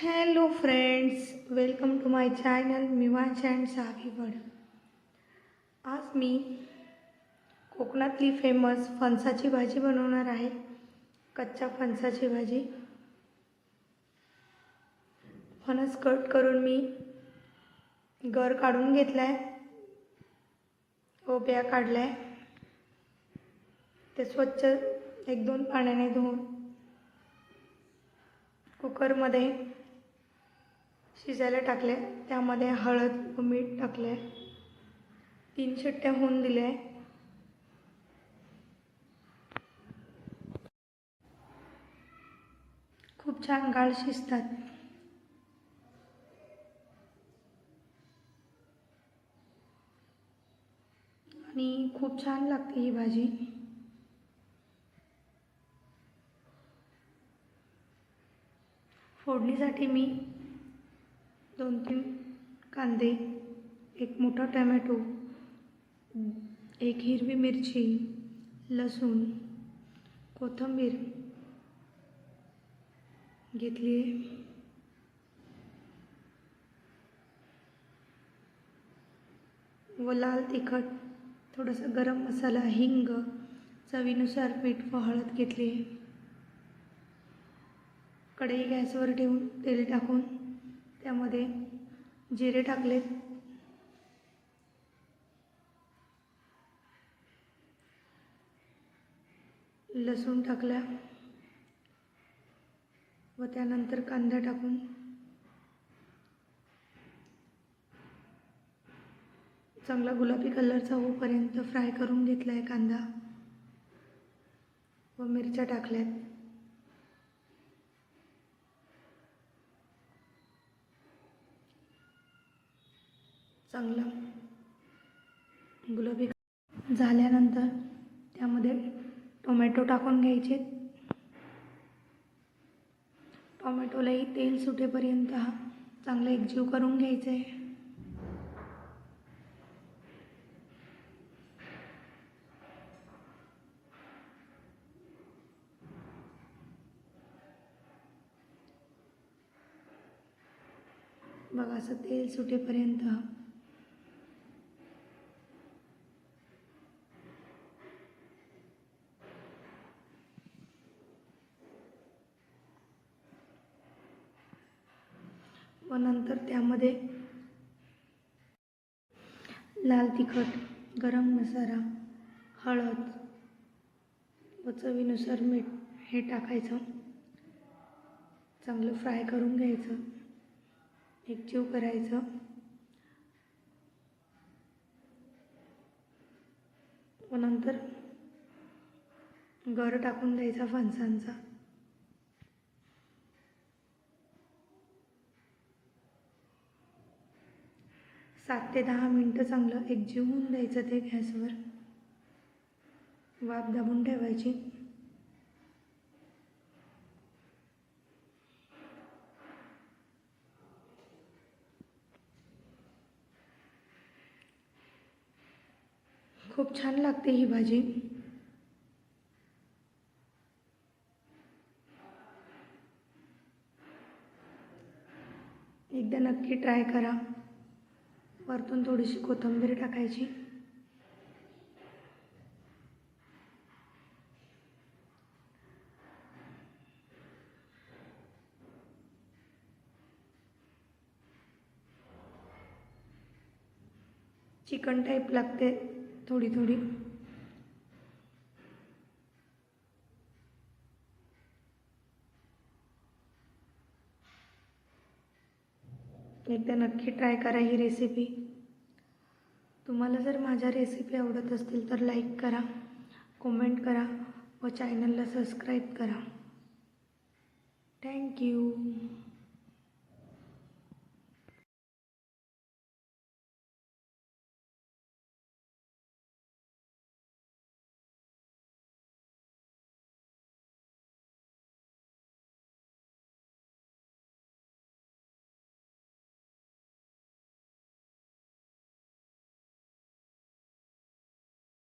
Hello friends, welcome to my channel Mivansh and Saviwad. आज मी कोकणातली फेमस फणसाची भाजी बनवणार आहे. कच्च्या फणसाची भाजी. फणस कट करून मी गर काढून घेतलाय, ओब्या काढलाय. ते स्वच्छ 1-2 पाण्याने धुवून कुकरमध्ये शिजायला टाकले. त्यामध्ये हळद व मीठ टाकले. 3 शिट्ट्या होऊन दिल्या. खूप छान गाळ शिजतात आणि खूप छान लागते ही भाजी. फोडणीसाठी मी 2-3 कांदे, 1 मोठा टोमॅटो, 1 हिरवी मिरची, लसूण, कोथिंबीर घेतली व लाल तिखट, थोडासा गरम मसाला, हिंग, चवीनुसार मीठ व हळद घेतली. कढई गॅसवर ठेवून तेल टाकून त्यामध्ये जिरे टाकले, लसूण टाकला व त्यानंतर कांदा टाकून चांगला गुलाबी कलरचा होईपर्यंत फ्राय करून घेतला आहे कांदा व मिरच्या टाकल्यात. चांगला गुलाबी झाल्यानंतर त्यामध्ये टोमॅटो टाकून घ्यायचे. टोमॅटोलाही तेल सुटेपर्यंत चांगला एकजीव करून घ्यायचा आहे. बघा, असं तेल सुटेपर्यंत व नंतर त्यामध्ये लाल तिखट, गरम मसाला, हळद व चवीनुसार मीठ हे टाकायचं. चांगलं फ्राय करून घ्यायचं, एकजीव करायचं व नंतर गर टाकून द्यायचा फणसांचा. सात ते 10 मिनटं चांगलं एकजीव होऊन द्यायचं. ते गॅसवर वाफ दाबून ठेवायची. खूप छान लागते ही भाजी. एकदा नक्की ट्राय करा. वरतून थोडीशी कोथिंबीर टाकायची. चिकन टाईप लागते थोडी थोडी. एकदा नक्की ट्राय करा ही रेसिपी. तुम्हाला जर माझ्या रेसिपी आवडत असतील तर लाईक करा, कमेंट करा व चॅनलला सबस्क्राईब करा. थँक्यू.